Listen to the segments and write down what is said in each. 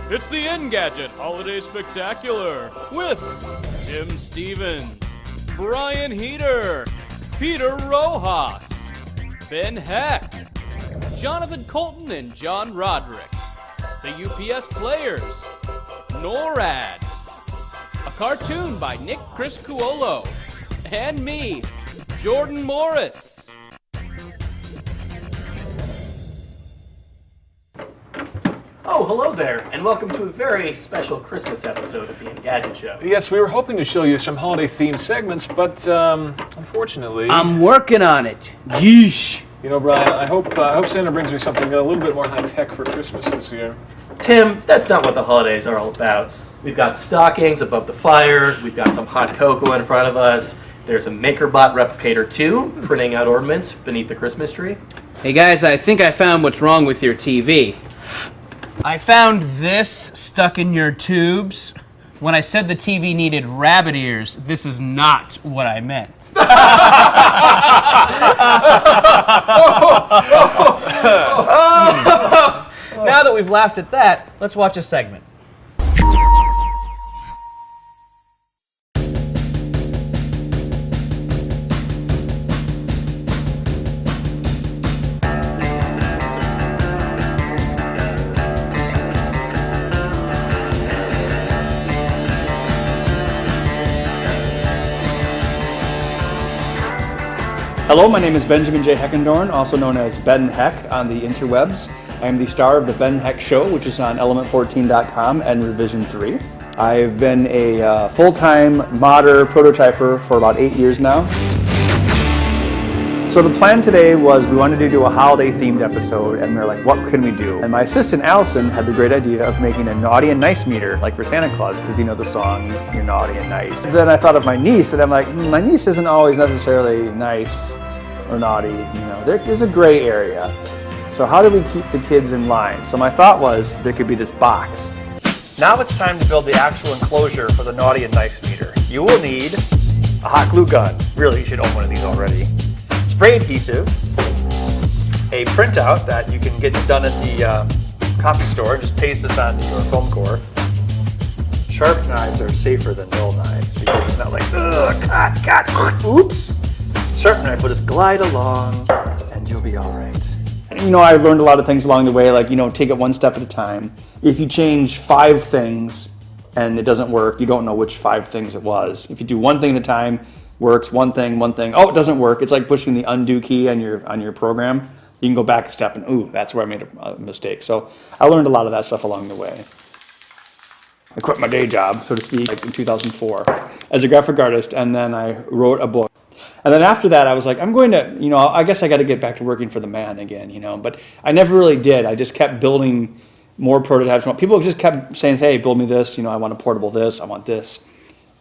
It's the Gadget Holiday Spectacular with Tim Stevens, Brian Heater, Peter Rojas, Ben Heck, Jonathan Colton and John Roderick, the UPS Players, NORAD, a cartoon by Nick Criscuolo, and me, Jordan Morris. Oh, hello there, and welcome to a very special Christmas episode of the Gadget Show. Yes, we were hoping to show you some holiday-themed segments, but unfortunately... I'm working on it. Yeesh. You know, Brian, I hope Santa brings me something a little bit more high-tech for Christmas this year. Tim, that's not what the holidays are all about. We've got stockings above the fire, we've got some hot cocoa in front of us, there's a MakerBot Replicator 2 printing out ornaments beneath the Christmas tree. Hey guys, I think I found what's wrong with your TV. I found this stuck in your tubes. When I said the TV needed rabbit ears, this is not what I meant. Now that we've laughed at that, let's watch a segment. Hello, my name is Benjamin J. Heckendorn, also known as Ben Heck on the interwebs. I am the star of the Ben Heck Show, which is on element14.com and Revision 3. I've been a full-time modder prototyper for about 8 years now. So the plan today was we wanted to do a holiday-themed episode, and they're like, what can we do? And my assistant, Allison, had the great idea of making a naughty and nice meter, like for Santa Claus, because you know the songs, you're naughty and nice. Then I thought of my niece, and I'm like, my niece isn't always necessarily nice or naughty, you know, there's a gray area. So how do we keep the kids in line? So my thought was there could be this box. Now it's time to build the actual enclosure for the naughty and nice meter. You will need a hot glue gun. Really, you should own one of these already. Spray adhesive, a printout that you can get done at the coffee store and just paste this onto your foam core. Sharp knives are safer than dull knives because it's not like, ugh, cut, oops. Sharp knife will just glide along and you'll be all right. You know, I've learned a lot of things along the way, like, you know, take it one step at a time. If you change 5 things and it doesn't work, you don't know which 5 things it was. If you do one thing at a time, works, one thing, oh, it doesn't work. It's like pushing the undo key on your program. You can go back a step and, ooh, that's where I made a mistake. So I learned a lot of that stuff along the way. I quit my day job, so to speak, like in 2004 as a graphic artist, and then I wrote a book. And then after that, I was like, I'm going to, you know, I guess I got to get back to working for the man again, you know, but I never really did. I just kept building more prototypes. People just kept saying, hey, build me this, you know, I want a portable this, I want this.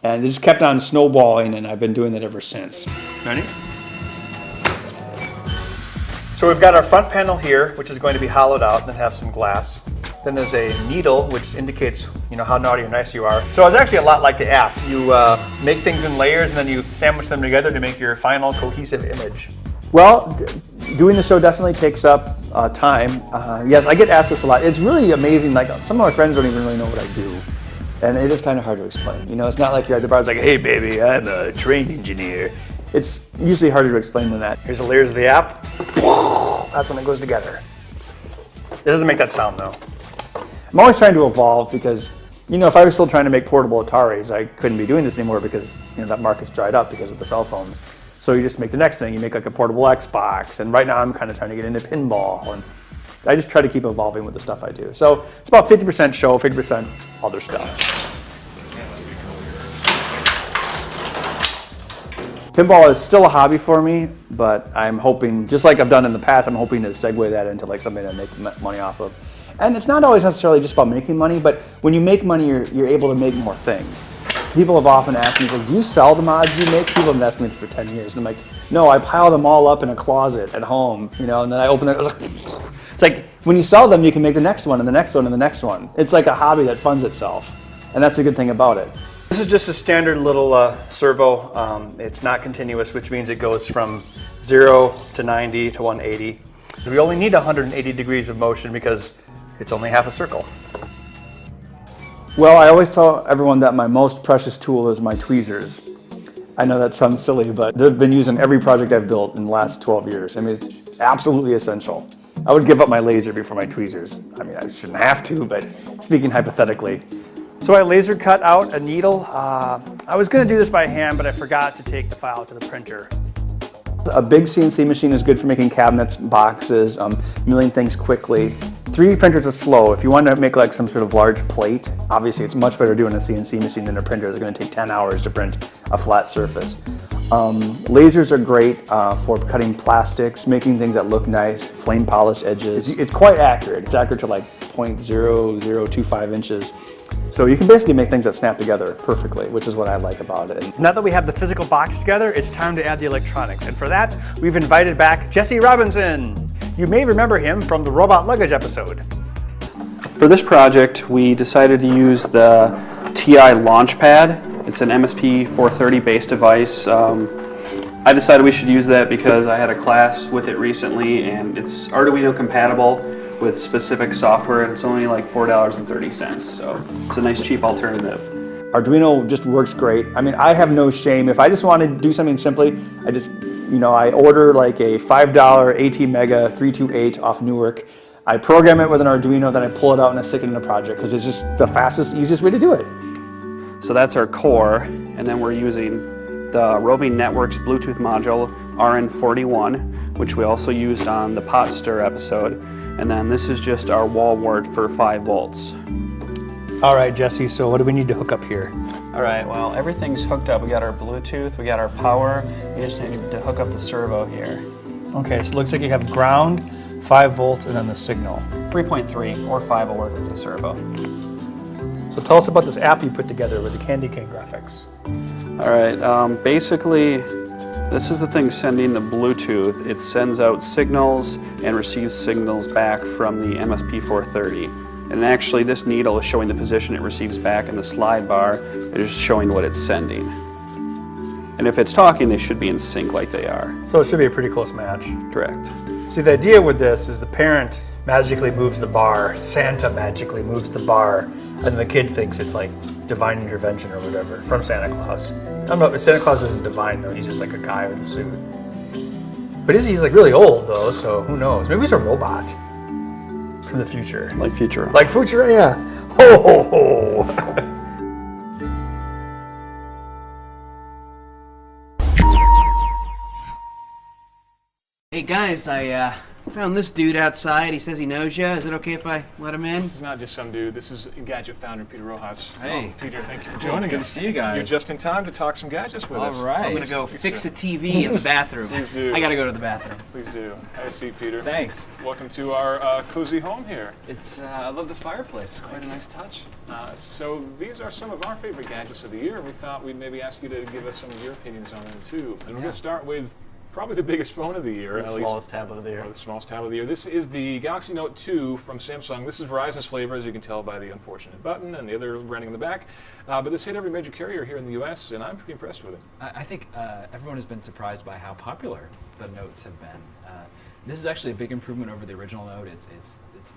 And it just kept on snowballing, and I've been doing that ever since. Ready? So we've got our front panel here, which is going to be hollowed out and then have some glass. Then there's a needle, which indicates, you know, how naughty or nice you are. So it's actually a lot like the app. You make things in layers, and then you sandwich them together to make your final cohesive image. Well, doing the show definitely takes up time. Yes, I get asked this a lot. It's really amazing. Like, some of my friends don't even really know what I do. And it is kind of hard to explain. You know, it's not like you're at the bar, it's like, hey baby, I'm a trained engineer. It's usually harder to explain than that. Here's the layers of the app. That's when it goes together. It doesn't make that sound though. I'm always trying to evolve because, you know, if I was still trying to make portable Ataris, I couldn't be doing this anymore because, you know, that market's dried up because of the cell phones. So you just make the next thing. You make like a portable Xbox, and right now I'm kind of trying to get into pinball, and I just try to keep evolving with the stuff I do. So it's about 50% show, 50% other stuff. Pinball is still a hobby for me, but I'm hoping, just like I've done in the past, I'm hoping to segue that into like something to make money off of. And it's not always necessarily just about making money, but when you make money, you're able to make more things. People have often asked me, like, do you sell the mods you make? People have been asking me this for 10 years. And I'm like, no, I pile them all up in a closet at home, you know, and then I open it. It's like, when you sell them, you can make the next one and the next one and the next one. It's like a hobby that funds itself. And that's a good thing about it. This is just a standard little servo. It's not continuous, which means it goes from 0 to 90 to 180. We only need 180 degrees of motion because it's only half a circle. Well, I always tell everyone that my most precious tool is my tweezers. I know that sounds silly, but they've been used in every project I've built in the last 12 years. I mean, it's absolutely essential. I would give up my laser before my tweezers. I mean, I shouldn't have to, but speaking hypothetically. So I laser cut out a needle. I was gonna do this by hand, but I forgot to take the file to the printer. A big CNC machine is good for making cabinets, boxes, milling things quickly. 3D printers are slow. If you want to make like some sort of large plate, obviously it's much better doing a CNC machine than a printer. It's going to take 10 hours to print a flat surface. Lasers are great for cutting plastics, making things that look nice, flame polished edges. It's quite accurate. It's accurate to like 0.0025 inches. So you can basically make things that snap together perfectly, which is what I like about it. Now that we have the physical box together, it's time to add the electronics. And for that, we've invited back Jesse Robinson. You may remember him from the robot luggage episode. For this project, we decided to use the TI Launchpad. It's an MSP 430 based device. I decided we should use that because I had a class with it recently and it's Arduino compatible with specific software and it's only like $4.30. So it's a nice cheap alternative. Arduino just works great. I mean, I have no shame. If I just want to do something simply, I order like a $5 AT-Mega 328 off Newark. I program it with an Arduino, then I pull it out and I stick it in a project because it's just the fastest, easiest way to do it. So that's our core, and then we're using the Roving Networks Bluetooth module RN41, which we also used on the pot stir episode. And then this is just our wall wart for 5 volts. All right, Jesse, so what do we need to hook up here? All right, well, everything's hooked up. We got our Bluetooth, we got our power. We just need to hook up the servo here. Okay, so it looks like you have ground, 5 volts, and then the signal. 3.3 or 5 will work with the servo. So tell us about this app you put together with the Candy Cane graphics. All right, basically, this is the thing sending the Bluetooth. It sends out signals and receives signals back from the MSP430. And actually, this needle is showing the position it receives back, and the slide bar is showing what it's sending. And if it's talking, they should be in sync like they are. So it should be a pretty close match. Correct. See, the idea with this is the parent magically moves the bar, Santa magically moves the bar, and the kid thinks it's like divine intervention or whatever from Santa Claus. I don't know, Santa Claus isn't divine though, he's just like a guy with a suit. But he's like really old though, so who knows? Maybe he's a robot from the future. Like Futurama. Like Futurama, yeah. Ho ho ho! Hey guys, I found this dude outside. He says he knows you. Is it okay if I let him in? This is not just some dude. This is Gadget founder Peter Rojas. Hey. Oh, Peter, thank you for joining Good us. to see you guys. You're just in time to talk some gadgets with us. All right. I'm gonna go fix the TV in the bathroom. Please do. I gotta go to the bathroom. Please do. Have a seat, Peter. Thanks. Welcome to our cozy home here. It's I love the fireplace. Quite a nice touch. So these are some of our favorite gadgets of the year. We thought we'd maybe ask you to give us some of your opinions on them too. And we're going to start with probably the biggest phone of the year. The smallest tablet of the year. Or the smallest tablet of the year. This is the Galaxy Note 2 from Samsung. This is Verizon's flavor, as you can tell by the unfortunate button and the other branding in the back. But this hit every major carrier here in the U.S., and I'm pretty impressed with it. I think everyone has been surprised by how popular the Notes have been. This is actually a big improvement over the original Note. It's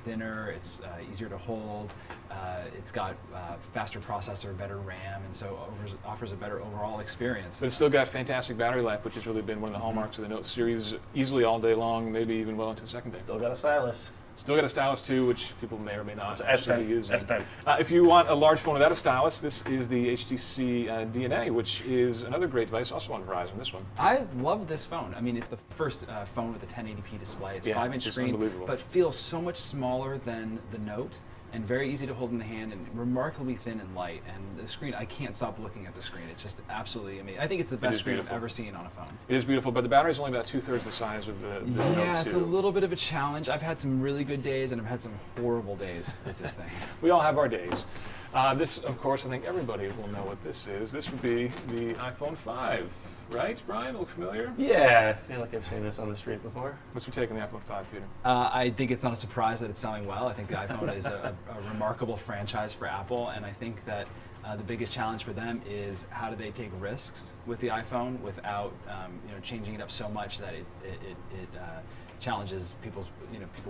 thinner, it's easier to hold, it's got faster processor, better RAM, and so offers a better overall experience. But it's still got fantastic battery life, which has really been one of the hallmarks of the Note series, easily all day long, maybe even well into a second day. Still got a stylus. Still got a stylus too, which people may or may not S actually Pen. be using. S Pen. If you want a large phone without a stylus, this is the HTC DNA, which is another great device, also on Verizon, this one. I love this phone. I mean, it's the first phone with a 1080p display. It's a 5-inch it's screen, unbelievable. but feels so much smaller than the Note, and very easy to hold in the hand, and remarkably thin and light. And the screen, I can't stop looking at the screen. It's just absolutely amazing. I think it's the best is screen I've beautiful. ever seen on a phone. It is beautiful, but the battery's only about 2/3 the size of the Note 2. Yeah, it's a little bit of a challenge. I've had some really good days, and I've had some horrible days with this thing. We all have our days. This, of course, I think everybody will know what this is. This would be the iPhone 5, right, Brian? Look familiar? Yeah, I feel like I've seen this on the street before. What's your take on the iPhone 5, Peter? I think it's not a surprise that it's selling well. I think the iPhone is a remarkable franchise for Apple, and I think that the biggest challenge for them is how do they take risks with the iPhone without changing it up so much that it challenges people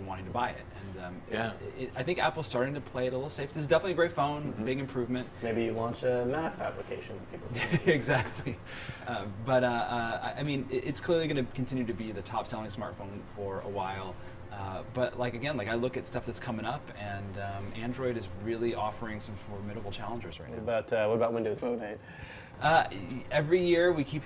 wanting to buy it. And Yeah. I think Apple's starting to play it a little safe. This is definitely a great phone, big improvement. Maybe you launch a map application that people can use. Exactly. But I mean, it's clearly going to continue to be the top-selling smartphone for a while. But again, I look at stuff that's coming up, and Android is really offering some formidable challengers right now. What about Windows Phone 8? Every year we keep,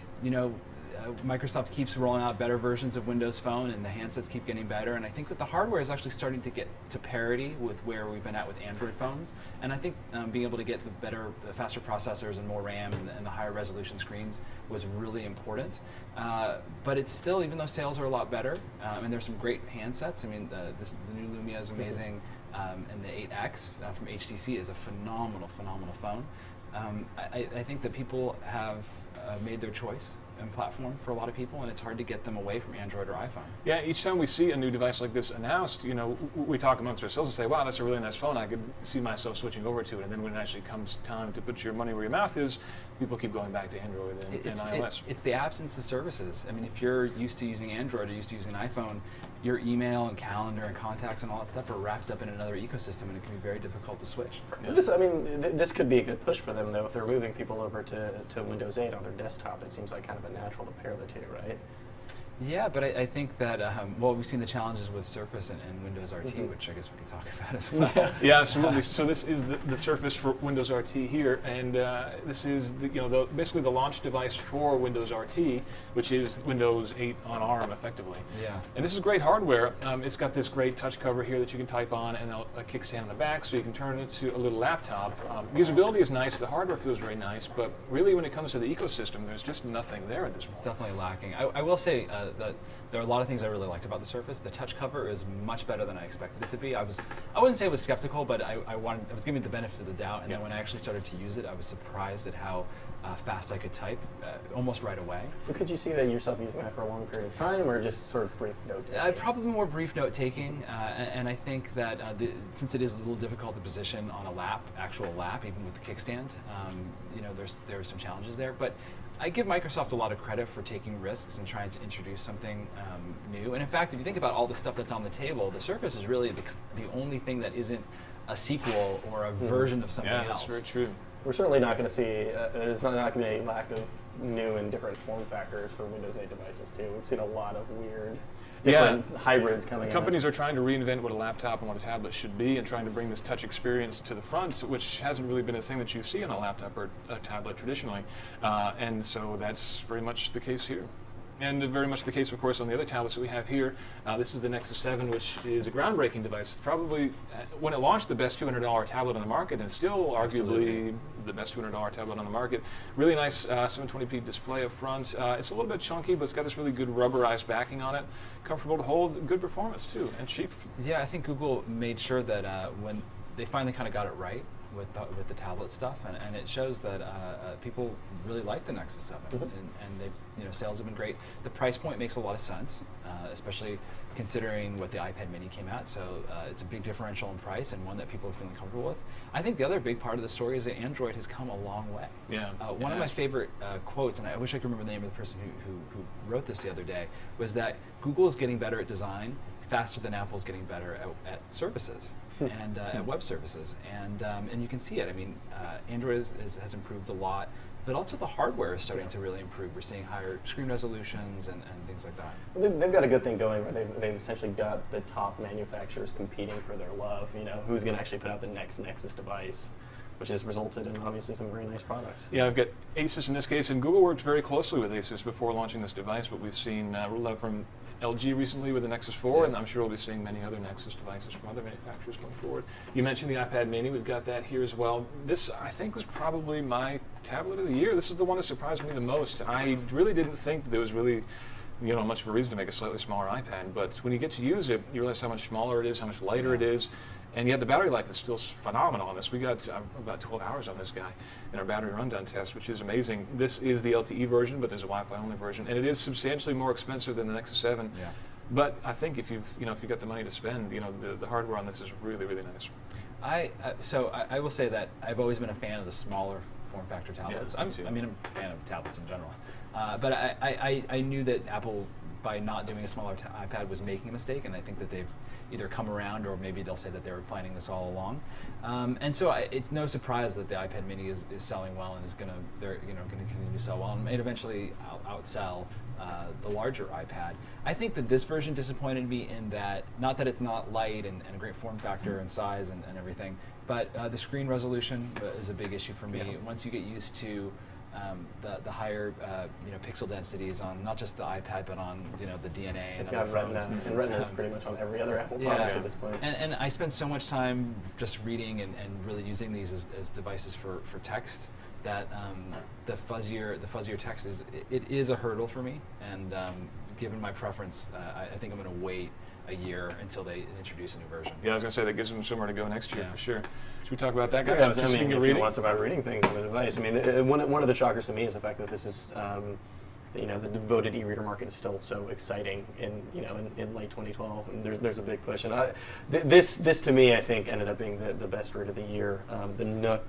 Microsoft keeps rolling out better versions of Windows Phone, and the handsets keep getting better. And I think that the hardware is actually starting to get to parity with where we've been at with Android phones. And I think being able to get the faster processors and more RAM and the higher resolution screens was really important. But it's still, even though sales are a lot better, and there's some great handsets. I mean, the new Lumia is amazing, and the 8X from HTC is a phenomenal phone. I think that people have made their choice and platform for a lot of people, and it's hard to get them away from Android or iPhone. Yeah, each time we see a new device like this announced, we talk amongst ourselves and say, wow, that's a really nice phone. I could see myself switching over to it. And then when it actually comes time to put your money where your mouth is, people keep going back to Android and iOS. It's the absence of services. I mean, if you're used to using Android or used to using iPhone, your email and calendar and contacts and all that stuff are wrapped up in another ecosystem, and it can be very difficult to switch. Yeah. This could be a good push for them, though, if they're moving people over to Windows 8 on their desktop. It seems like kind of a natural to pair the two, right? Yeah, but I think that, we've seen the challenges with Surface and Windows RT, which I guess we can talk about as well. Yeah, absolutely. So this is the Surface for Windows RT here, and this is basically the launch device for Windows RT, which is Windows 8 on ARM, effectively. Yeah. And this is great hardware. It's got this great touch cover here that you can type on, and a kickstand on the back, so you can turn it into a little laptop. Usability is nice. The hardware feels very nice, but really, when it comes to the ecosystem, there's just nothing there at this point. It's definitely lacking. I will say that there are a lot of things I really liked about the Surface. The touch cover is much better than I expected it to be. I wouldn't say I was skeptical, but I was giving it the benefit of the doubt, and then when I actually started to use it, I was surprised at how fast I could type almost right away. But could you see that yourself using that for a long period of time, or just sort of brief note taking? Probably more brief note taking, and I think that since it is a little difficult to position on a actual lap, even with the kickstand, there are some challenges there. But I give Microsoft a lot of credit for taking risks and trying to introduce something new. And in fact, if you think about all the stuff that's on the table, the Surface is really the only thing that isn't a sequel or a version of something else. Yeah, that's very true. We're certainly not going to see, there's not going to be a lack of new and different form factors for Windows 8 devices, too. We've seen a lot of weird, different hybrids coming in. Companies are trying to reinvent what a laptop and what a tablet should be, and trying to bring this touch experience to the front, which hasn't really been a thing that you see on a laptop or a tablet traditionally. And so that's very much the case here. And very much the case, of course, on the other tablets that we have here. This is the Nexus 7, which is a groundbreaking device. Probably, when it launched, the best $200 tablet on the market, and still arguably the best $200 tablet on the market. Really nice 720p display up front. It's a little bit chunky, but it's got this really good rubberized backing on it. Comfortable to hold, good performance too, and cheap. Yeah, I think Google made sure that when they finally kind of got it right with the tablet stuff, and it shows that people really like the Nexus 7, and they've, sales have been great. The price point makes a lot of sense, especially considering what the iPad Mini came at. So it's a big differential in price, and one that people are feeling comfortable with. I think the other big part of the story is that Android has come a long way. Yeah. One of my favorite quotes, and I wish I could remember the name of the person who wrote this the other day, was that Google is getting better at design faster than Apple's getting better at services and at web services, and you can see it. I mean, Android has improved a lot, but also the hardware is starting to really improve. We're seeing higher screen resolutions and things like that. Well, they've got a good thing going where they've essentially got the top manufacturers competing for their love. Who's going to actually put out the next Nexus device, which has resulted in obviously some very nice products. Yeah, I've got Asus in this case, and Google worked very closely with Asus before launching this device, but we've seen love from LG recently with the Nexus 4, and I'm sure we'll be seeing many other Nexus devices from other manufacturers going forward. You mentioned the iPad Mini, we've got that here as well. This, I think, was probably my tablet of the year. This is the one that surprised me the most. I really didn't think there was really much of a reason to make a slightly smaller iPad, but when you get to use it, you realize how much smaller it is, how much lighter it is, and yet the battery life is still phenomenal on this. We got about 12 hours on this guy in our battery rundown test, which is amazing. This is the LTE version, but there's a Wi-Fi only version, and it is substantially more expensive than the Nexus 7. Yeah. But I think if you've got the money to spend, the hardware on this is really, really nice. I will say that I've always been a fan of the smaller form factor tablets. Yeah, me too. I'm a fan of tablets in general. But I knew that Apple by not doing a smaller iPad was making a mistake, and I think that they've either come around or maybe they'll say that they were planning this all along. And so it's no surprise that the iPad Mini is selling well and they're going to continue to sell well and eventually outsell the larger iPad. I think that this version disappointed me in that, not that it's not light and a great form factor and size and everything, but the screen resolution is a big issue for me. Yeah. Once you get used to the higher pixel densities on not just the iPad but on the DNA and other phones. And Retina is pretty much on every other Apple product at this point. And I spend so much time just reading and really using these as devices for text that the fuzzier text is a hurdle for me. And given my preference, I think I'm going to wait a year until they introduce a new version. Yeah, I was going to say that gives them somewhere to go next year for sure. Should we talk about that, guys? Yeah, Just I mean, speaking of if reading. you want about reading things on the device, I mean, one of the shockers to me is the fact that this is, the devoted e-reader market is still so exciting in late 2012, and there's a big push. And this to me, I think, ended up being the best read of the year. The Nook,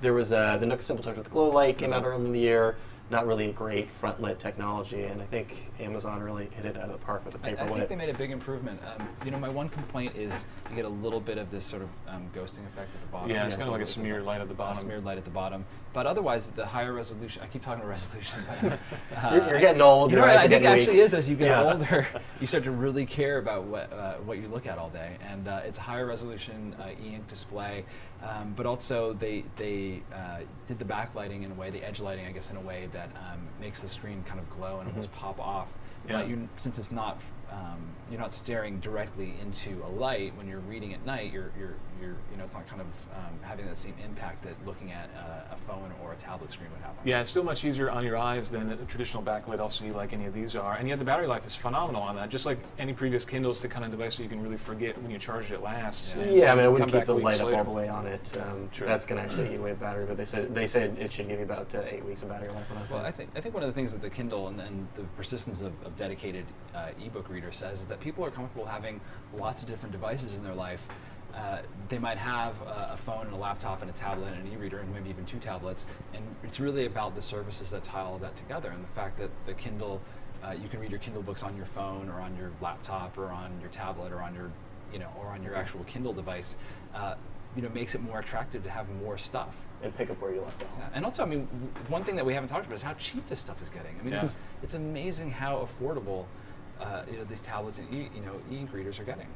there was the Nook Simple Touch with the Glow Light came out early in the year. Not really a great front-lit technology, and I think Amazon really hit it out of the park with the Paperwhite. I think they made a big improvement. My one complaint is you get a little bit of this sort of ghosting effect at the bottom. Yeah, it's kind of like a smeared light at the bottom. Smeared light at the bottom. But otherwise, the higher resolution, I keep talking about resolution, but You're getting old. You know your what eyes I are think getting weak. actually is, as you get older, you start to really care about what you look at all day. And it's a higher resolution e-ink display, but also they did the backlighting in a way, the edge lighting, I guess, in a way that makes the screen kind of glow and almost pop off. Yeah. But since it's not, you're not staring directly into a light when you're reading at night. You're it's not kind of having that same impact that looking at a phone or a tablet screen would have. Yeah, it's still much easier on your eyes than a traditional backlit LCD like any of these are. And yet the battery life is phenomenal on that. Just like any previous Kindle, it's the kind of device that you can really forget when you charge it lasts. Yeah, I mean, I wouldn't come keep the back weeks light up later. all the way on it. That's going to actually eat away the battery, but they said it should give you about 8 weeks of battery life on it. Well, I think one of the things that the Kindle and the persistence of dedicated ebook readers says is that people are comfortable having lots of different devices in their life. They might have a phone and a laptop and a tablet and an e-reader and maybe even 2 tablets, and it's really about the services that tie all of that together, and the fact that the Kindle, you can read your Kindle books on your phone or on your laptop or on your tablet or on your or on your actual Kindle device, makes it more attractive to have more stuff. And pick up where you left off. Yeah. And also, I mean, one thing that we haven't talked about is how cheap this stuff is getting. I mean, it's amazing how affordable these tablets and e-ink readers are getting.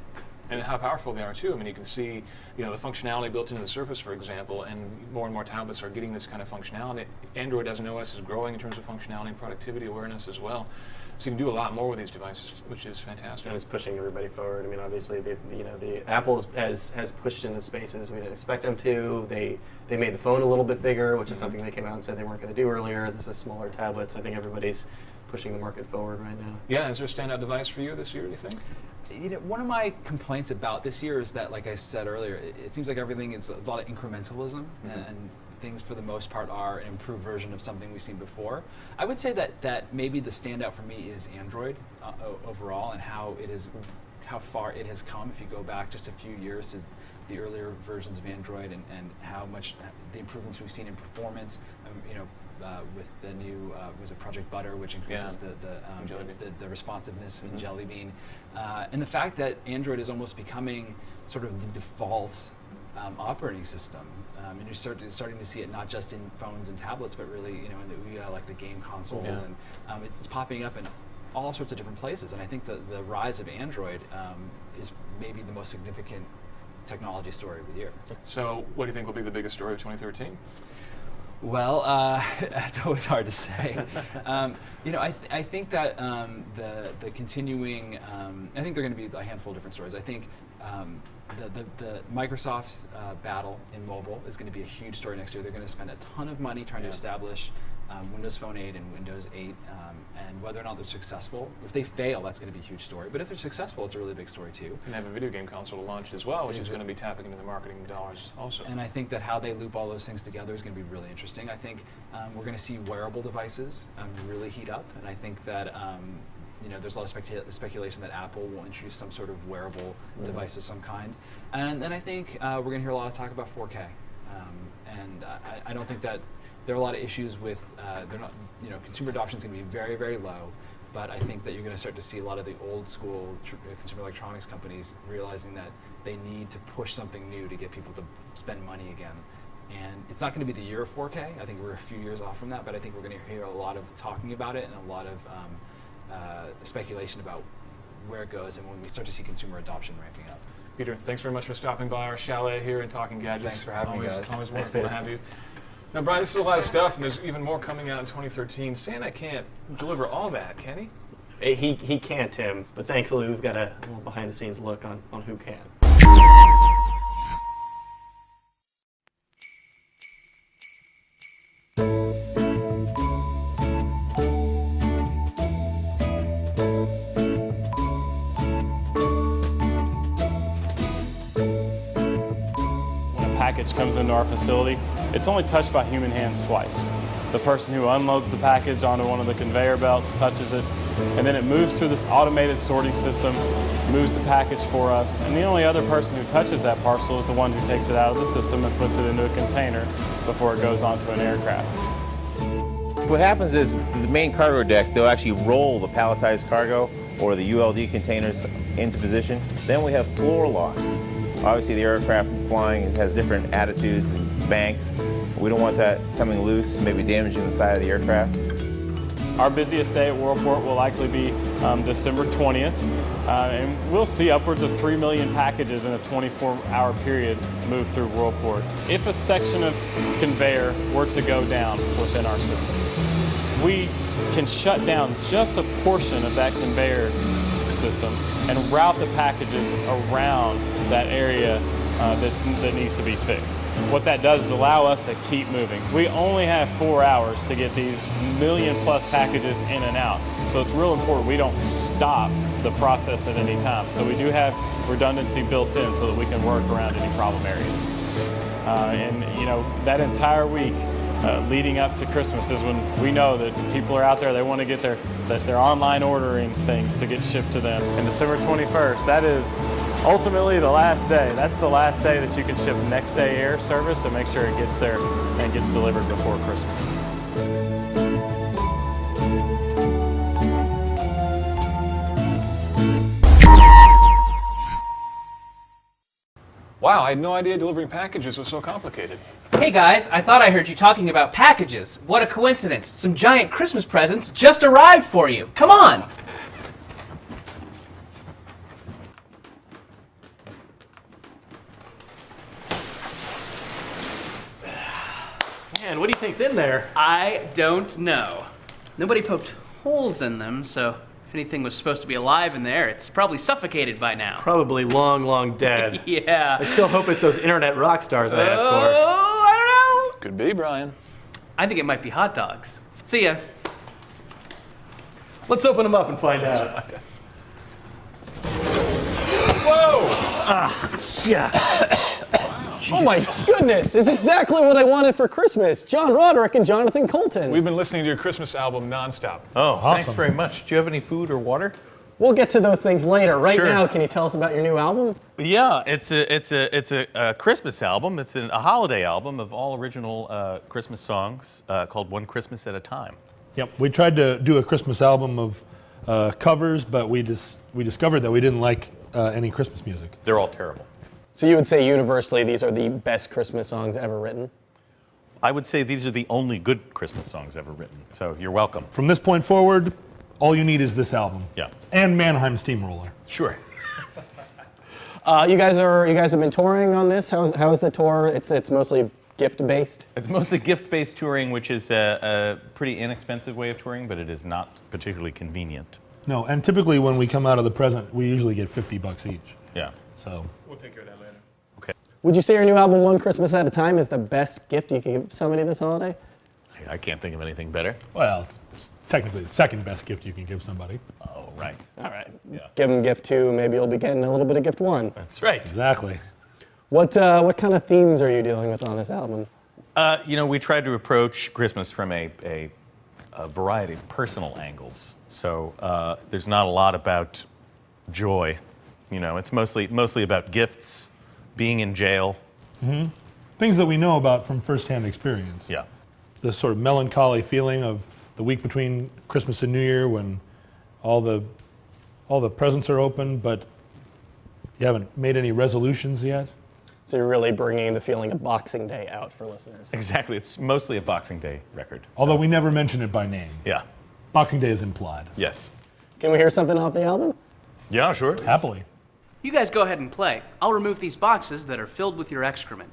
And how powerful they are too. I mean, you can see, the functionality built into the Surface, for example, and more tablets are getting this kind of functionality. Android as an OS is growing in terms of functionality and productivity awareness as well. So you can do a lot more with these devices, which is fantastic. And it's pushing everybody forward. I mean, obviously, the Apple has pushed into spaces we didn't expect them to. They made the phone a little bit bigger, which is something they came out and said they weren't going to do earlier. There's a smaller tablets. I think everybody's pushing the market forward right now. Yeah, is there a standout device for you this year, do you think? One of my complaints about this year is that, like I said earlier, it seems like everything is a lot of incrementalism, and things for the most part are an improved version of something we've seen before. I would say that maybe the standout for me is Android overall, and how far it has come. If you go back just a few years to the earlier versions of Android, and how much the improvements we've seen in performance, with the new was it Project Butter, which increases the responsiveness in Jelly Bean, and the fact that Android is almost becoming sort of the default operating system, and you're starting to see it not just in phones and tablets, but really in the Ouya, like the game consoles, and it's popping up in all sorts of different places. And I think the rise of Android is maybe the most significant technology story of the year. So what do you think will be the biggest story of 2013? Well, it's always hard to say. I think that the continuing, I think there are going to be a handful of different stories. I think the Microsoft battle in mobile is going to be a huge story next year. They're going to spend a ton of money trying to establish Windows Phone 8 and Windows 8, and whether or not they're successful. If they fail, that's going to be a huge story. But if they're successful, it's a really big story too. And they have a video game console to launch as well, which is going to be tapping into the marketing dollars also. And I think that how they loop all those things together is going to be really interesting. I think we're going to see wearable devices really heat up, and I think that there's a lot of speculation that Apple will introduce some sort of wearable device of some kind. And then I think we're going to hear a lot of talk about 4K. And I don't think that there are a lot of issues with, they're not, consumer adoption is going to be very, very low. but I think that you're going to start to see a lot of the old school consumer electronics companies realizing that they need to push something new to get people to spend money again. And it's not going to be the year of 4K. I think we're a few years off from that, but I think we're going to hear a lot of talking about it and a lot of speculation about where it goes and when we start to see consumer adoption ramping up. Peter, thanks very much for stopping by our chalet here and talking gadgets. Thanks for having me, guys. Always wonderful to have you. Now, Brian, this is a lot of stuff, and there's even more coming out in 2013. Santa can't deliver all that, can he? He can't, Tim, but thankfully we've got a little behind-the-scenes look on who can. Package comes into our facility, it's only touched by human hands twice. The person who unloads the package onto one of the conveyor belts touches it, and then it moves through this automated sorting system, moves the package for us, and the only other person who touches that parcel is the one who takes it out of the system and puts it into a container before it goes onto an aircraft. What happens is the main cargo deck, they'll actually roll the palletized cargo or the ULD containers into position. Then we have floor locks. Obviously the aircraft flying has different attitudes and banks. We don't want that coming loose, maybe damaging the side of the aircraft. Our busiest day at Worldport will likely be December 20th, and we'll see upwards of 3 million packages in a 24-hour period move through Worldport. If a section of conveyor were to go down within our system, we can shut down just a portion of that conveyor system and route the packages around that area that needs to be fixed. What that does is allow us to keep moving. We only have 4 hours to get these million-plus packages in and out, so it's real important we don't stop the process at any time. So we do have redundancy built in so that we can work around any problem areas. And you know, that entire week leading up to Christmas is when we know that people are out there, they want to get their online ordering things to get shipped to them. And December 21st, that is ultimately the last day. That's the last day that you can ship next day air service and make sure it gets there and gets delivered before Christmas. Wow, I had no idea delivering packages was so complicated. Hey guys, I thought I heard you talking about packages. What a coincidence. Some giant Christmas presents just arrived for you. Come on! Man, what do you think's in there? I don't know. Nobody poked holes in them, so if anything was supposed to be alive in there, it's probably suffocated by now. Probably long, long dead. Yeah. I still hope it's those internet rock stars I asked for. Oh, I don't know. Could be, Brian. I think it might be hot dogs. See ya. Let's open them up and find out. Oh my goodness, it's exactly what I wanted for Christmas. John Roderick and Jonathan Colton. We've been listening to your Christmas album nonstop. Oh, awesome. Thanks very much. Do you have any food or water? We'll get to those things later. Right Sure. now, can you tell us about your new album? Yeah, it's a Christmas album. It's a holiday album of all original Christmas songs called One Christmas at a Time. Yep, we tried to do a Christmas album of covers, but we discovered that we didn't like any Christmas music. They're all terrible. So you would say universally these are the best Christmas songs ever written? I would say these are the only good Christmas songs ever written, so you're welcome. From this point forward, all you need is this album. Yeah. And Mannheim Steamroller. Sure. You guys have been touring on this. How is the tour? It's mostly gift-based? It's mostly gift-based touring, which is a pretty inexpensive way of touring, but it is not particularly convenient. No, and typically when we come out of the present, we usually get $50 each. Yeah. So. We'll take care of that later. Okay. Would you say your new album, One Christmas at a Time, is the best gift you can give somebody this holiday? I can't think of anything better. Well, it's technically the second best gift you can give somebody. Oh, right. All right. Yeah. Give them gift 2, maybe you'll be getting a little bit of gift 1. That's right. Exactly. What kind of themes are you dealing with on this album? We tried to approach Christmas from a variety of personal angles. So there's not a lot about joy. It's mostly about gifts, being in jail. Mm-hmm. Things that we know about from firsthand experience. Yeah. The sort of melancholy feeling of the week between Christmas and New Year when All the presents are open, but you haven't made any resolutions yet. So you're really bringing the feeling of Boxing Day out for listeners. Exactly. It's mostly a Boxing Day record. Although we never mention it by name. Yeah. Boxing Day is implied. Yes. Can we hear something off the album? Yeah, sure. Happily. You guys go ahead and play. I'll remove these boxes that are filled with your excrement.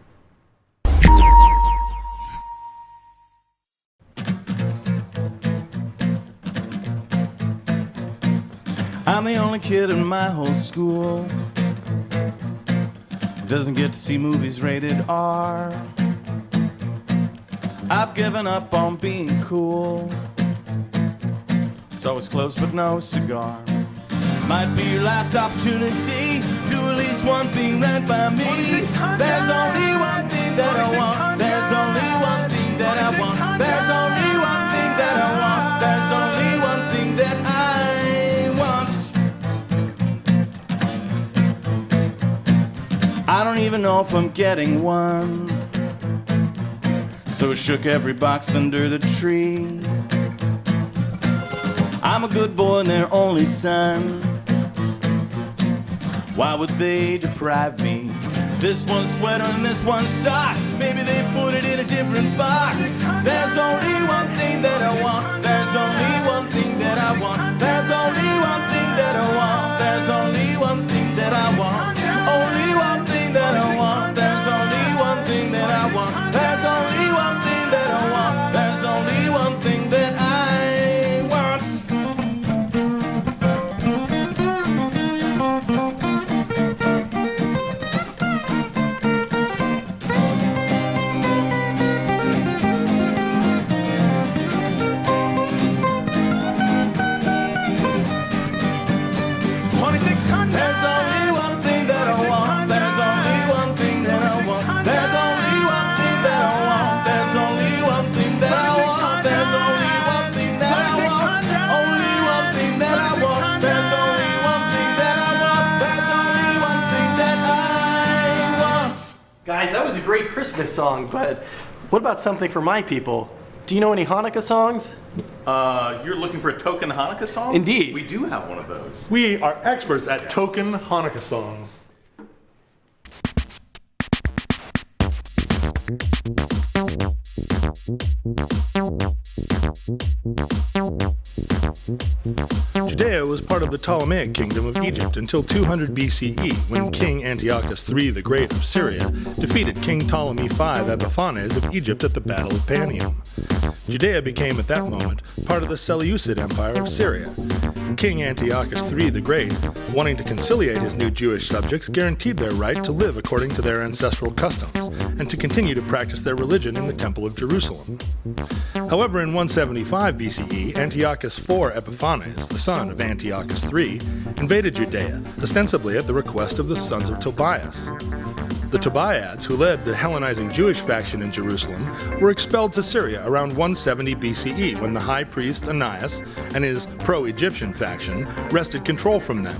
I'm the only kid in my whole school doesn't get to see movies rated R. I've given up on being cool. It's always close but no cigar. Might be your last opportunity. Do at least one thing right by me. There's only one thing that I want. There's only one thing that I want. There's only one thing that I want. There's only one thing that I want. I don't even know if I'm getting one. So I shook every box under the tree. I'm a good boy and their only son. Why would they deprive me? This one's sweater and this one's socks. Maybe they put it in a different box. There's only one thing that I want. There's only one thing that I want. There's only one thing that I want. There's only one thing that I want. Only one thing that I want. There's only one thing that I want. There's only one thing that I want. There's only one thing that I want. 2600. There's only one thing that I want. There's only one thing that I want. There's only one thing that I want. There's only one thing that I want. There's only one thing that I want. Only one thing that I want. There's only one thing that I want. There's only one thing that I want. Guys, that was a great Christmas song, but what about something for my people? Do you know any Hanukkah songs? You're looking for a token Hanukkah song? Indeed. We do have one of those. We are experts at token Hanukkah songs. Judea was part of the Ptolemaic kingdom of Egypt until 200 BCE, when King Antiochus III the Great of Syria defeated King Ptolemy V Epiphanes of Egypt at the Battle of Panium. Judea became at that moment part of the Seleucid Empire of Syria. King Antiochus III the Great, wanting to conciliate his new Jewish subjects, guaranteed their right to live according to their ancestral customs and to continue to practice their religion in the Temple of Jerusalem. However, in 175 BCE, Antiochus IV Epiphanes, the son of Antiochus III, invaded Judea, ostensibly at the request of the sons of Tobias. The Tobiads, who led the Hellenizing Jewish faction in Jerusalem, were expelled to Syria around 170 BCE when the high priest Anias and his pro-Egyptian faction wrested control from them.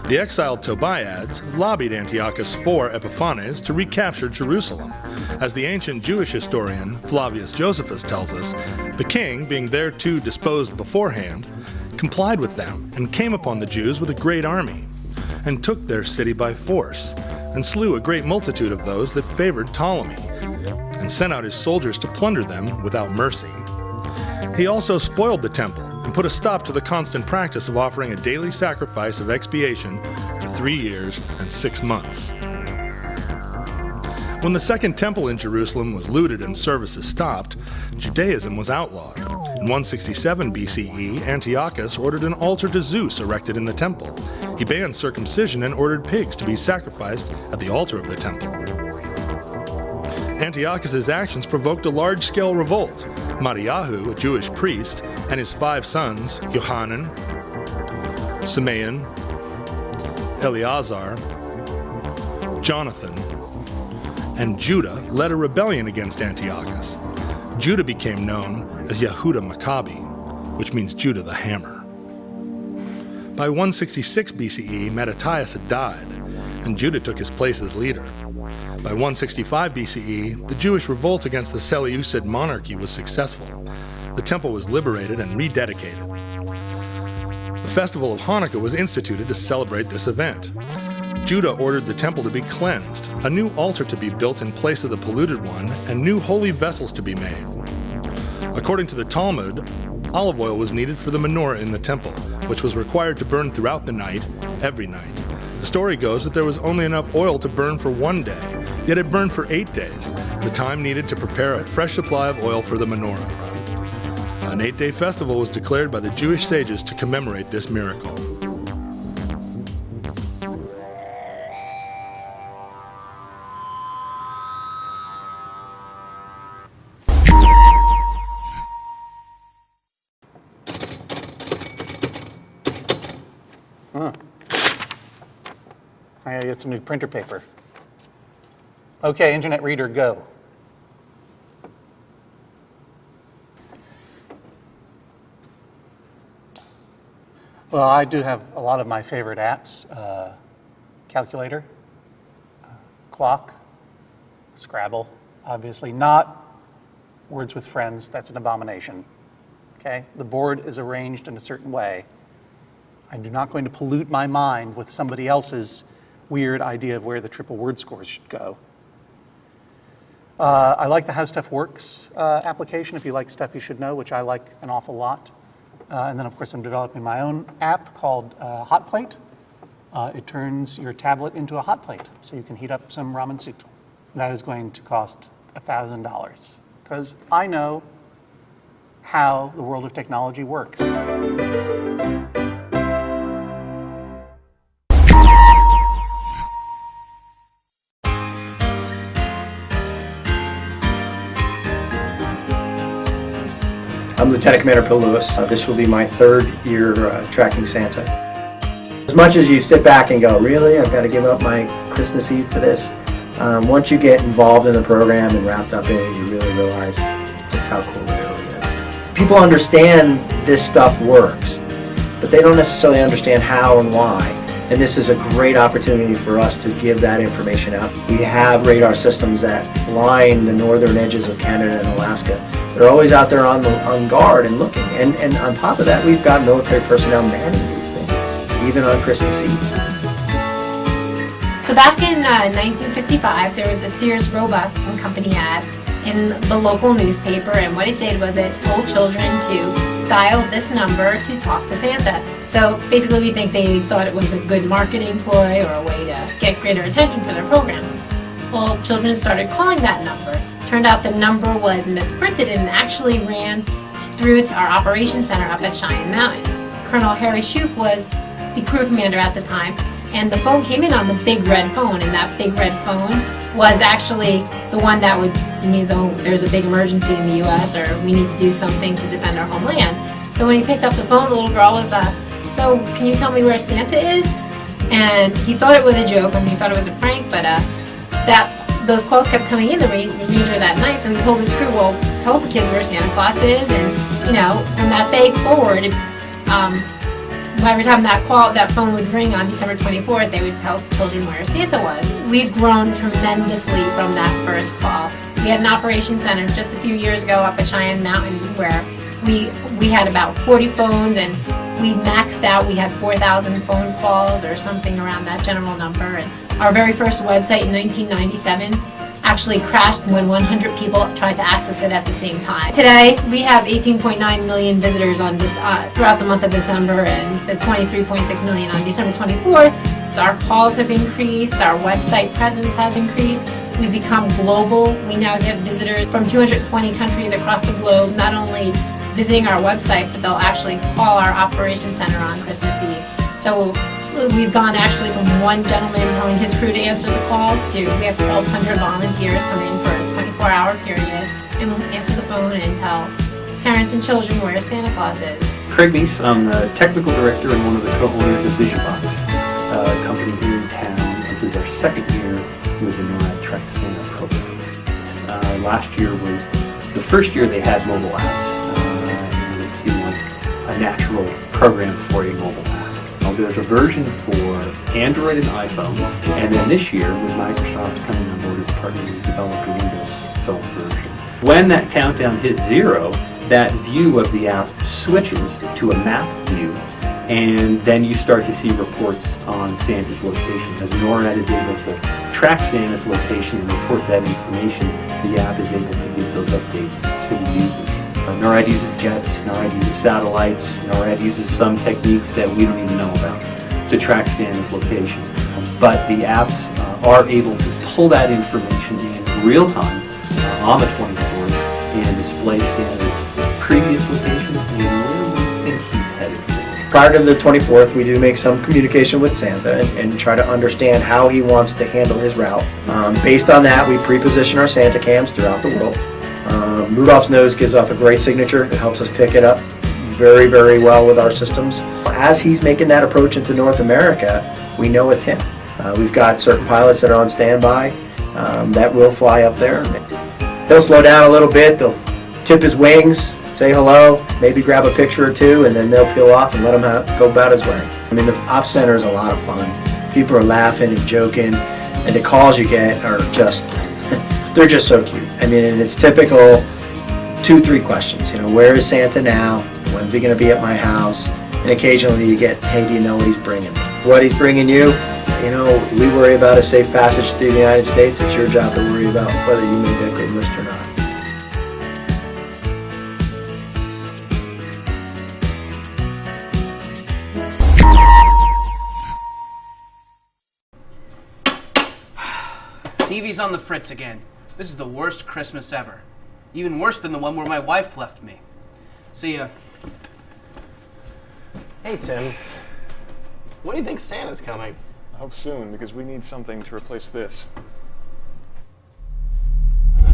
The exiled Tobiads lobbied Antiochus IV Epiphanes to recapture Jerusalem. As the ancient Jewish historian Flavius Josephus tells us, the king, being thereto disposed beforehand, complied with them and came upon the Jews with a great army, and took their city by force, and slew a great multitude of those that favored Ptolemy, and sent out his soldiers to plunder them without mercy. He also spoiled the temple, and put a stop to the constant practice of offering a daily sacrifice of expiation for 3 years and 6 months. When the second temple in Jerusalem was looted and services stopped, Judaism was outlawed. In 167 BCE, Antiochus ordered an altar to Zeus erected in the temple. He banned circumcision and ordered pigs to be sacrificed at the altar of the temple. Antiochus's actions provoked a large-scale revolt. Mariahu, a Jewish priest, and his 5 sons, Yohanan, Simeon, Eleazar, Jonathan, and Judah led a rebellion against Antiochus. Judah became known as Yehuda Maccabi, which means Judah the Hammer. By 166 BCE, Mattathias had died, and Judah took his place as leader. By 165 BCE, the Jewish revolt against the Seleucid monarchy was successful. The temple was liberated and rededicated. The festival of Hanukkah was instituted to celebrate this event. Judah ordered the temple to be cleansed, a new altar to be built in place of the polluted one, and new holy vessels to be made. According to the Talmud, olive oil was needed for the menorah in the temple, which was required to burn throughout the night, every night. The story goes that there was only enough oil to burn for one day, yet it burned for 8 days, the time needed to prepare a fresh supply of oil for the menorah. An 8-day festival was declared by the Jewish sages to commemorate this miracle. I gotta get some new printer paper. Okay, Internet Reader, go. Well, I do have a lot of my favorite apps. Calculator, clock, Scrabble, obviously not Words with Friends, that's an abomination. Okay, the board is arranged in a certain way. I'm not going to pollute my mind with somebody else's weird idea of where the triple word scores should go. I like the How Stuff Works application, if you like stuff you should know, which I like an awful lot. And then, of course, I'm developing my own app called Hot Plate. It turns your tablet into a hot plate, so you can heat up some ramen soup. That is going to cost $1,000, because I know how the world of technology works. I'm Lieutenant Commander Bill Lewis. This will be my 3rd year tracking Santa. As much as you sit back and go, really, I've got to give up my Christmas Eve for this, once you get involved in the program and wrapped up in it, you really realize just how cool it really is. People understand this stuff works, but they don't necessarily understand how and why. And this is a great opportunity for us to give that information out. We have radar systems that line the northern edges of Canada and Alaska. They're always out there on guard and looking. And on top of that, we've got military personnel manning these things, even on Christmas Eve. So back in 1955, there was a Sears Roebuck and Company ad in the local newspaper, and what it did was it told children to dial this number to talk to Santa. So basically we think they thought it was a good marketing ploy or a way to get greater attention for their program. Well, children started calling that number. Turned out the number was misprinted and actually ran through to our operations center up at Cheyenne Mountain. Colonel Harry Shoup was the crew commander at the time, and the phone came in on the big red phone, and that big red phone was actually the one that would means, oh, there's a big emergency in the U.S. or we need to do something to defend our homeland. So when he picked up the phone, the little girl was, so can you tell me where Santa is? And he thought it was a joke, and he thought it was a prank, but those calls kept coming in the ranger that night, so he told his crew, well, tell the kids where Santa Claus is, and, you know, from that day forward, every time that phone would ring on December 24th, they would tell children where Santa was. We've grown tremendously from that first call. We had an operations center just a few years ago up at Cheyenne Mountain where we had about 40 phones, and we maxed out. We had 4,000 phone calls or something around that general number. And our very first website in 1997 actually crashed when 100 people tried to access it at the same time. Today, we have 18.9 million visitors on this throughout the month of December, and the 23.6 million on December 24th. Our calls have increased, our website presence has increased. We've become global. We now get visitors from 220 countries across the globe, not only visiting our website, but they'll actually call our operations center on Christmas Eve. So we've gone actually from one gentleman telling his crew to answer the calls to we have 1,200 volunteers come in for a 24-hour period and we'll answer the phone and tell parents and children where Santa Claus is. Craig Neese, I'm the technical director and one of the co-owners of VisionBox, a company here in town. This is our 2nd year with the NORAD Track Santa program. Last year was the first year they had mobile apps. And it seemed like a natural program for a mobile app. There's a version for Android and iPhone, and then this year, with Microsoft coming on board as a partner, we developed a Windows Phone version. When that countdown hits 0, that view of the app switches to a map view, And then you start to see reports on Santa's location. As NORAD is able to track Santa's location and report that information, the app is able to give those updates to the users. NORAD uses jets, NORAD uses satellites, NORAD uses some techniques that we don't even know about to track Santa's location. But the apps are able to pull that information in real time on the 24th and display Santa's previous location and where we think he's headed. Prior to the 24th, we do make some communication with Santa and try to understand how he wants to handle his route. Based on that, we pre-position our Santa cams throughout the world. Rudolph's nose gives off a great signature. It helps us pick it up very, very well with our systems. As he's making that approach into North America, we know it's him. We've got certain pilots that are on standby that will fly up there. He'll slow down a little bit. They'll tip his wings, say hello, maybe grab a picture or two, and then they'll peel off and let him go about his way. I mean, the Ops Center is a lot of fun. People are laughing and joking, and the calls you get are just, they're just so cute. I mean, and it's typical 2-3 questions. You know, where is Santa now? When's he going to be at my house? And occasionally you get, hey, do you know what he's bringing? What he's bringing you? You know, we worry about a safe passage through the United States. It's your job to worry about whether you made that good list or not. TV's on the fritz again. This is the worst Christmas ever. Even worse than the one where my wife left me. See ya. Hey, Tim. When do you think Santa's coming? I hope soon, because we need something to replace this.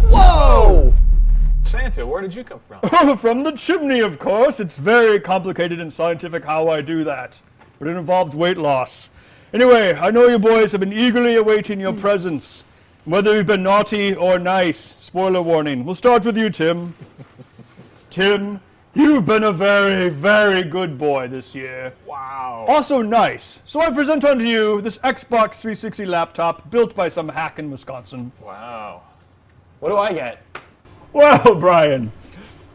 Whoa! Santa, where did you come from? From the chimney, of course. It's very complicated and scientific how I do that. But it involves weight loss. Anyway, I know you boys have been eagerly awaiting your presents. Whether you've been naughty or nice, spoiler warning. We'll start with you, Tim. Tim, you've been a very, very good boy this year. Wow. Also nice. So I present unto you this Xbox 360 laptop built by some hack in Wisconsin. Wow. What do I get? Well, Brian,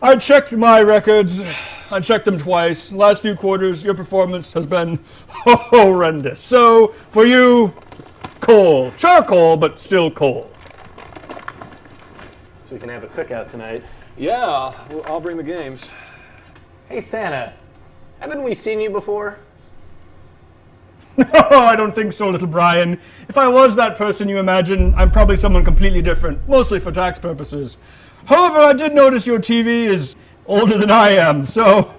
I checked my records. I checked them twice. The last few quarters, your performance has been horrendous. So, for you, coal. Charcoal, but still coal. So we can have a cookout tonight. Yeah, well, I'll bring the games. Hey, Santa. Haven't we seen you before? No, I don't think so, little Brian. If I was that person you imagine, I'm probably someone completely different, mostly for tax purposes. However, I did notice your TV is older than I am, so...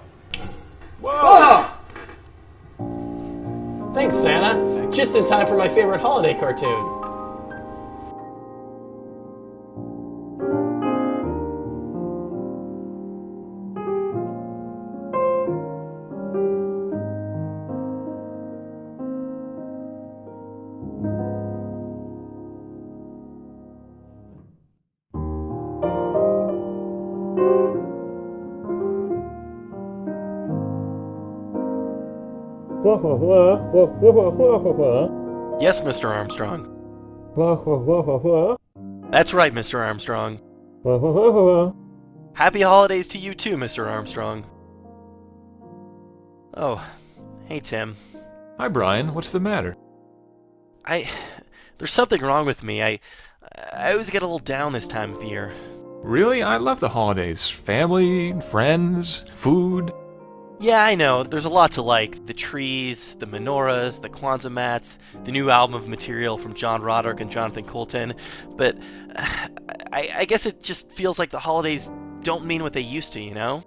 Whoa! Thanks, Santa. Just in time for my favorite holiday cartoon. Yes, Mr. Armstrong. That's right, Mr. Armstrong. Happy holidays to you too, Mr. Armstrong. Oh, hey, Tim. Hi, Brian. What's the matter? There's something wrong with me. I always get a little down this time of year. Really? I love the holidays. Family, friends, food. Yeah, I know. There's a lot to like. The trees, the menorahs, the Kwanzaa mats, the new album of material from John Roderick and Jonathan Coulton. But I guess it just feels like the holidays don't mean what they used to, you know?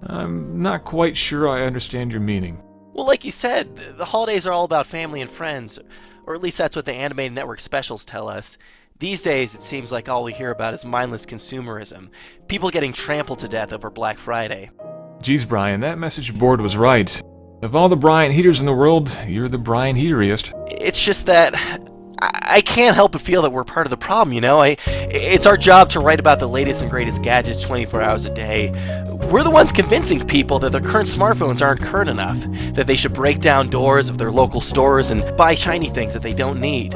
I'm not quite sure I understand your meaning. Well, like you said, the holidays are all about family and friends. Or at least that's what the animated network specials tell us. These days, it seems like all we hear about is mindless consumerism. People getting trampled to death over Black Friday. Geez, Brian, that message board was right. Of all the Brian Heaters in the world, you're the Brian Heateriest. It's just that I can't help but feel that we're part of the problem, you know? It's our job to write about the latest and greatest gadgets 24 hours a day. We're the ones convincing people that their current smartphones aren't current enough, that they should break down doors of their local stores and buy shiny things that they don't need.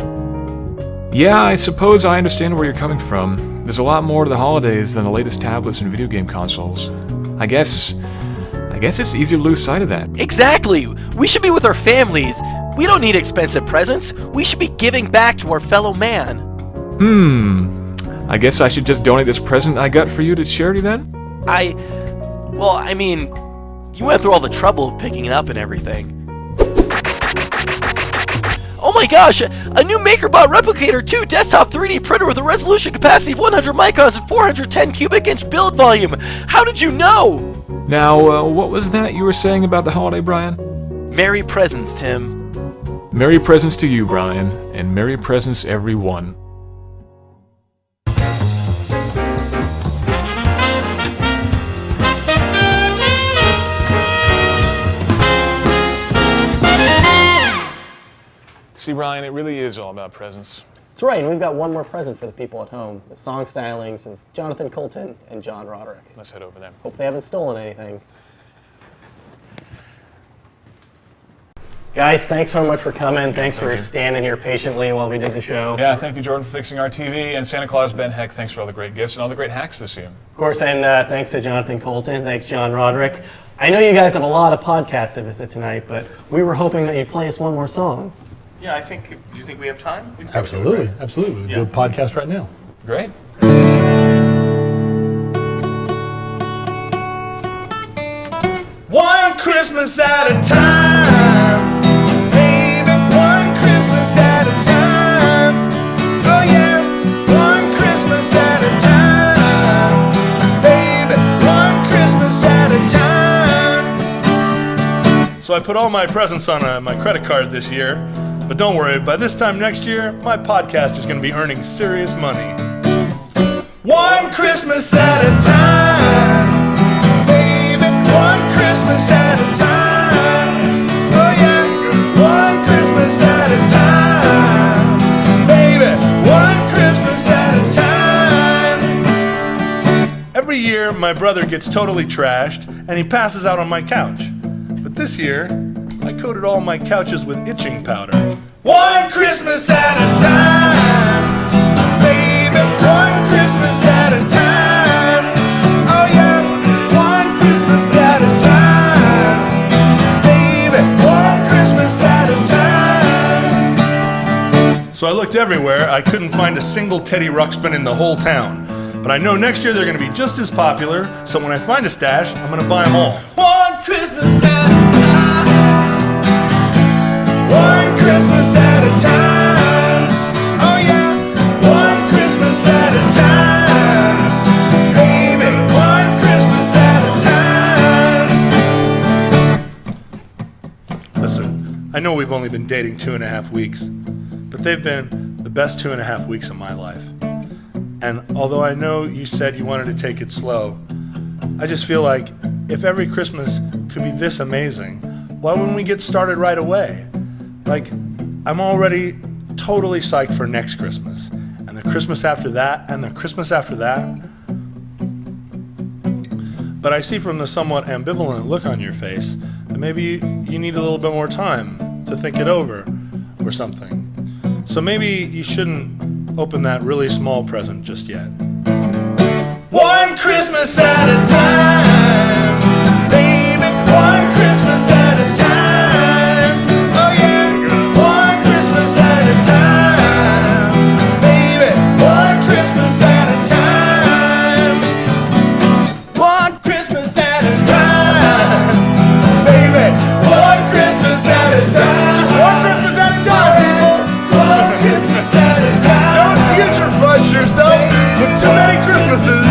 Yeah, I suppose I understand where you're coming from. There's a lot more to the holidays than the latest tablets and video game consoles. I guess guess it's easy to lose sight of that. Exactly! We should be with our families. We don't need expensive presents. We should be giving back to our fellow man. I guess I should just donate this present I got for you to charity then? I mean, you went through all the trouble of picking it up and everything. Oh my gosh! A new MakerBot Replicator 2 desktop 3D printer with a resolution capacity of 100 microns and 410 cubic inch build volume! How did you know? Now, what was that you were saying about the holiday, Brian? Merry presents, Tim. Merry presents to you, Brian, and Merry presents everyone. See, Ryan, it really is all about presents. That's right, and we've got one more present for the people at home. The song stylings of Jonathan Colton and John Roderick. Let's head over there. Hope they haven't stolen anything. Guys, thanks so much for coming. Thanks for standing here patiently while we did the show. Yeah, thank you, Jordan, for fixing our TV. And Santa Claus Ben Heck, thanks for all the great gifts and all the great hacks this year. Of course, and thanks to Jonathan Colton. Thanks, John Roderick. I know you guys have a lot of podcasts to visit tonight, but we were hoping that you'd play us one more song. Yeah, do you think we have time? Absolutely. We can do a podcast right now. Great. One Christmas at a time, baby, one Christmas at a time. Oh yeah, one Christmas at a time, baby, one Christmas at a time. So I put all my presents on my credit card this year, but don't worry, by this time next year, my podcast is going to be earning serious money. One Christmas at a time, baby, one Christmas at a time. Oh yeah, one Christmas at a time, baby, one Christmas at a time. Every year, my brother gets totally trashed, and he passes out on my couch. But this year, I coated all my couches with itching powder. One Christmas at a time, baby, one Christmas at a time. Oh yeah, one Christmas at a time, baby, one Christmas at a time. So I looked everywhere. I couldn't find a single Teddy Ruxpin in the whole town. But I know next year they're going to be just as popular, so when I find a stash, I'm going to buy them all. One Christmas at a time, one Christmas at a time. Oh yeah, one Christmas at a time, baby, one Christmas at a time. Listen, I know we've only been dating 2.5 weeks, but they've been the best 2.5 weeks of my life. And although I know you said you wanted to take it slow, I just feel like if every Christmas could be this amazing, why wouldn't we get started right away? Like, I'm already totally psyched for next Christmas, and the Christmas after that, and the Christmas after that. But I see from the somewhat ambivalent look on your face that maybe you need a little bit more time to think it over or something. So maybe you shouldn't open that really small present just yet. One Christmas at a time, baby, one Christmas at a time. Oh yeah, one Christmas at a time, baby, one Christmas at a time. One Christmas at a time, baby, one Christmas at a time. Just one Christmas at a time, people. One Christmas at a time. Don't future fudge yourself with too many Christmases.